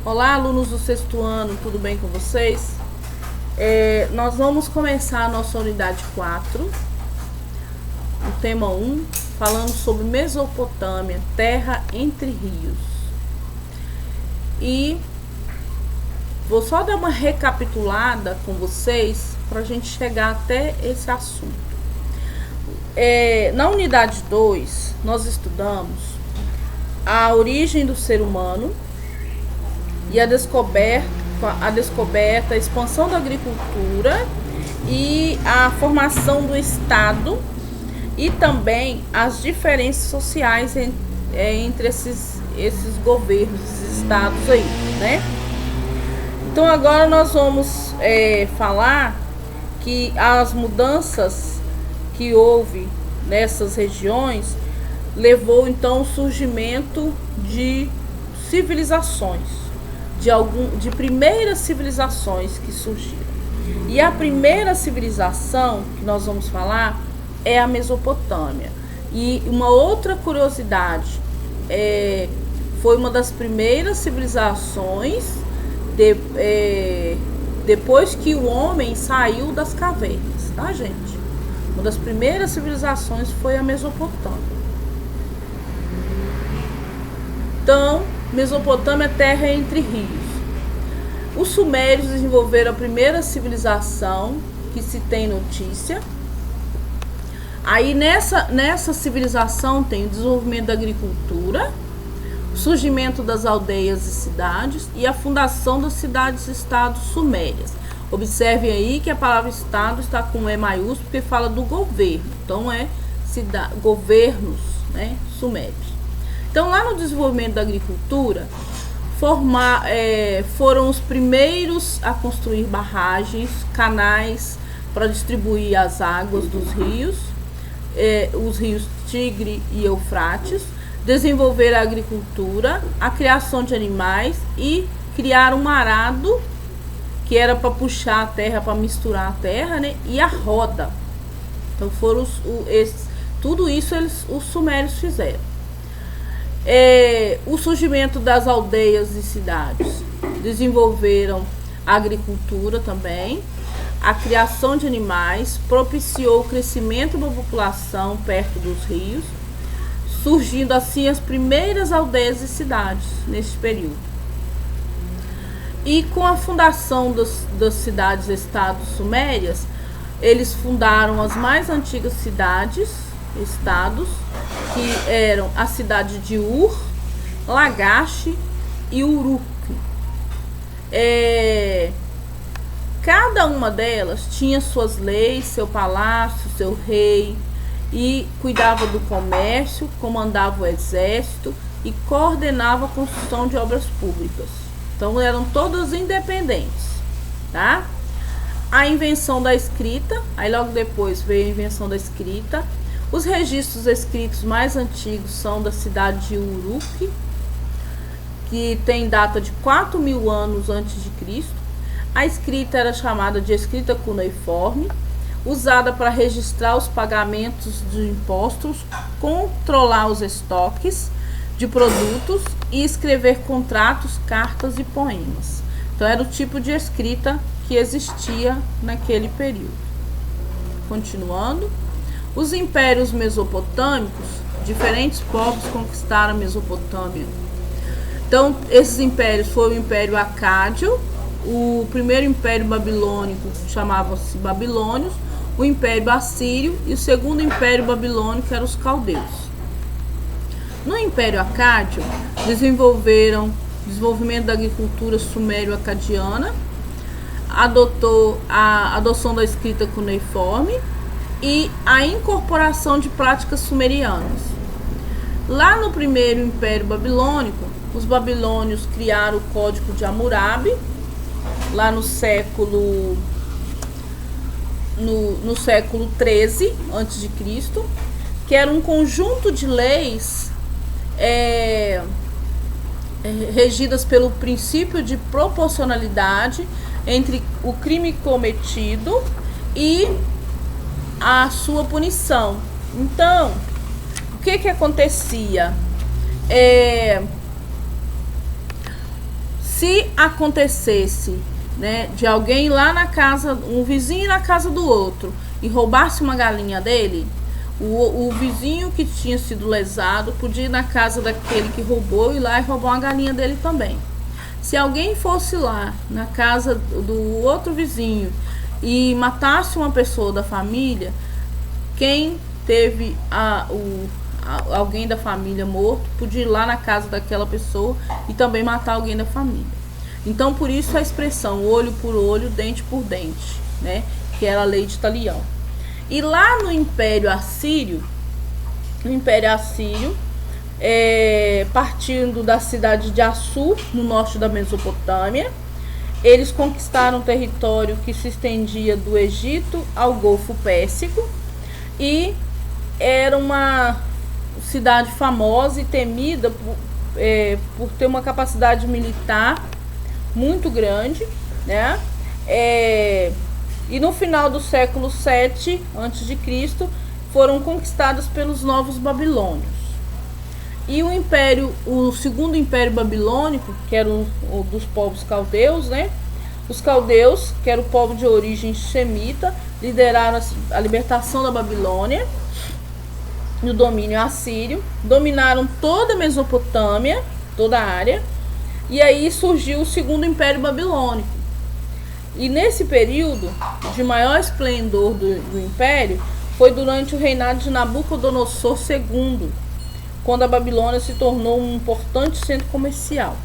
Olá, alunos do sexto ano, tudo bem com vocês? Nós vamos começar a nossa unidade 4, o tema 1, falando sobre Mesopotâmia, terra entre rios. E vou só dar uma recapitulada com vocês para a gente chegar até esse assunto. Na unidade 2, nós estudamos a origem do ser humano e a descoberta, a expansão da agricultura e a formação do Estado e também as diferenças sociais entre esses governos, esses estados aí, né? Então agora nós vamos falar que as mudanças que houve nessas regiões levou então ao surgimento de civilizações, de primeiras civilizações que surgiram. E a primeira civilização que nós vamos falar é a Mesopotâmia. E uma outra curiosidade, foi uma das primeiras civilizações depois que o homem saiu das cavernas, tá, gente? Uma das primeiras civilizações foi a Mesopotâmia. Então, Mesopotâmia, terra entre rios. Os sumérios desenvolveram a primeira civilização que se tem notícia. Aí nessa civilização tem o desenvolvimento da agricultura, o surgimento das aldeias e cidades e a fundação das cidades-estados sumérias. Observem aí que a palavra estado está com E maiúsculo porque fala do governo. Então governos, né, sumérios. Então, lá no desenvolvimento da agricultura, foram os primeiros a construir barragens, canais para distribuir as águas dos rios, os rios Tigre e Eufrates, desenvolver a agricultura, a criação de animais e criar um arado, que era para puxar a terra, para misturar a terra, né? E a roda. Então, tudo isso os sumérios fizeram. O surgimento das aldeias e cidades desenvolveram a agricultura também, a criação de animais, propiciou o crescimento da população perto dos rios, surgindo assim as primeiras aldeias e cidades neste período. E com a fundação das cidades-estados sumérias, eles fundaram as mais antigas cidades-estados, que eram a cidade de Ur, Lagash e Uruk. Cada uma delas tinha suas leis, seu palácio, seu rei, e cuidava do comércio, comandava o exército e coordenava a construção de obras públicas. Então eram todas independentes, tá? A invenção da escrita, aí logo depois veio a invenção da escrita. Os registros escritos mais antigos são da cidade de Uruk, que tem data de 4.000 anos antes de Cristo. A escrita era chamada de escrita cuneiforme, usada para registrar os pagamentos de impostos, controlar os estoques de produtos e escrever contratos, cartas e poemas. Então era o tipo de escrita que existia naquele período. Continuando. Os impérios mesopotâmicos, diferentes povos conquistaram a Mesopotâmia. Então, esses impérios foram o Império Acádio, o primeiro Império Babilônico chamava-se Babilônios, o Império Assírio e o segundo Império Babilônico eram os Caldeus. No Império Acádio, desenvolvimento da agricultura sumério-acadiana, a adoção da escrita cuneiforme e a incorporação de práticas sumerianas. Lá no primeiro Império Babilônico, os babilônios criaram o Código de Hammurabi, lá no século 13 a.C., que era um conjunto de leis regidas pelo princípio de proporcionalidade entre o crime cometido e a sua punição. Então, o que acontecia? Se acontecesse, né, de alguém lá na casa, um vizinho na casa do outro, e roubasse uma galinha dele, o vizinho que tinha sido lesado podia ir na casa daquele que roubou, ir lá e roubar uma galinha dele também. Se alguém fosse lá na casa do outro vizinho e matasse uma pessoa da família, quem teve alguém da família morto podia ir lá na casa daquela pessoa e também matar alguém da família. Então, por isso a expressão olho por olho, dente por dente, né? Que era a lei de Talião. E lá no Império Assírio, partindo da cidade de Assur, no norte da Mesopotâmia, eles conquistaram um território que se estendia do Egito ao Golfo Pérsico e era uma cidade famosa e temida por ter uma capacidade militar muito grande, né? E no final do século 7 a.C. foram conquistadas pelos novos babilônios. E o segundo império babilônico, que era o dos povos caldeus, né? Os caldeus, que era o povo de origem semita, lideraram a libertação da Babilônia e o domínio assírio, dominaram toda a Mesopotâmia, toda a área, e aí surgiu o segundo império babilônico. E nesse período de maior esplendor do império foi durante o reinado de Nabucodonosor II, quando a Babilônia se tornou um importante centro comercial,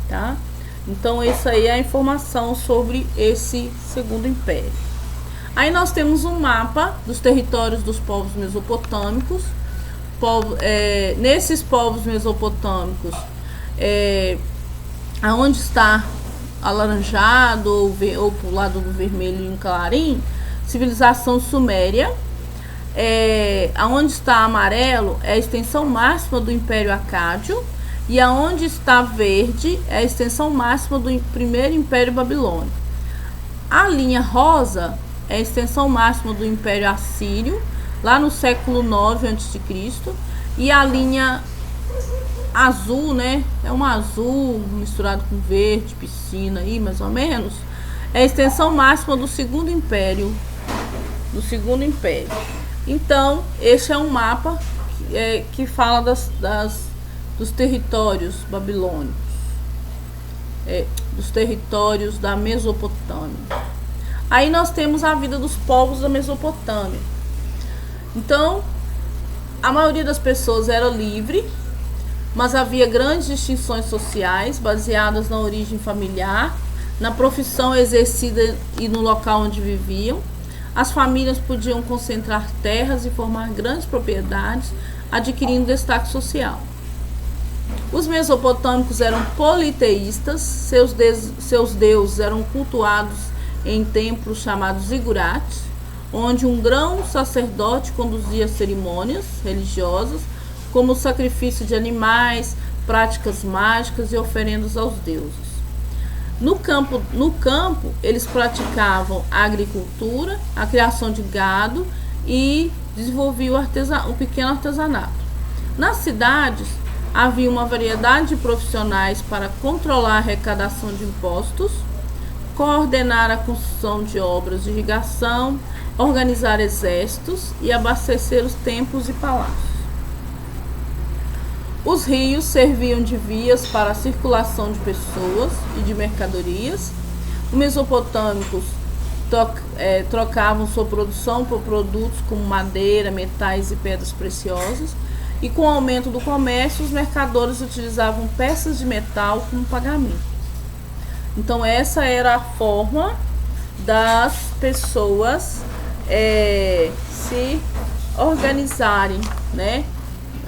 tá? Então essa aí é a informação sobre esse segundo império. Aí nós temos um mapa dos territórios dos povos mesopotâmicos. Nesses povos mesopotâmicos, aonde está alaranjado ou pro lado do vermelho em clarim, civilização suméria. Aonde está amarelo é a extensão máxima do Império Acádio, e aonde está verde é a extensão máxima do primeiro Império Babilônico. A linha rosa é a extensão máxima do Império Assírio, lá no século 9 a.C., e a linha azul, né, é um azul misturado com verde, piscina aí, mais ou menos, é a extensão máxima do segundo império. Então, esse é um mapa que fala dos territórios babilônicos, dos territórios da Mesopotâmia. Aí nós temos a vida dos povos da Mesopotâmia. Então, a maioria das pessoas era livre, mas havia grandes distinções sociais baseadas na origem familiar, na profissão exercida e no local onde viviam. As famílias podiam concentrar terras e formar grandes propriedades, adquirindo destaque social. Os mesopotâmicos eram politeístas, seus deuses eram cultuados em templos chamados zigurates, onde um grão sacerdote conduzia cerimônias religiosas, como o sacrifício de animais, práticas mágicas e oferendas aos deuses. No campo, eles praticavam a agricultura, a criação de gado e desenvolviam o pequeno artesanato. Nas cidades, havia uma variedade de profissionais para controlar a arrecadação de impostos, coordenar a construção de obras de irrigação, organizar exércitos e abastecer os templos e palácios. Os rios serviam de vias para a circulação de pessoas e de mercadorias. Os mesopotâmicos trocavam sua produção por produtos como madeira, metais e pedras preciosas. E com o aumento do comércio, os mercadores utilizavam peças de metal como pagamento. Então essa era a forma das pessoas se organizarem, né?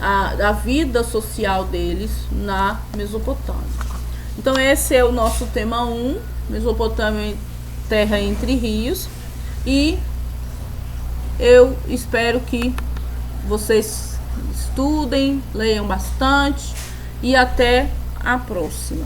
A vida social deles na Mesopotâmia. Então esse é o nosso tema 1, Mesopotâmia, terra entre rios, e eu espero que vocês estudem, leiam bastante e até a próxima.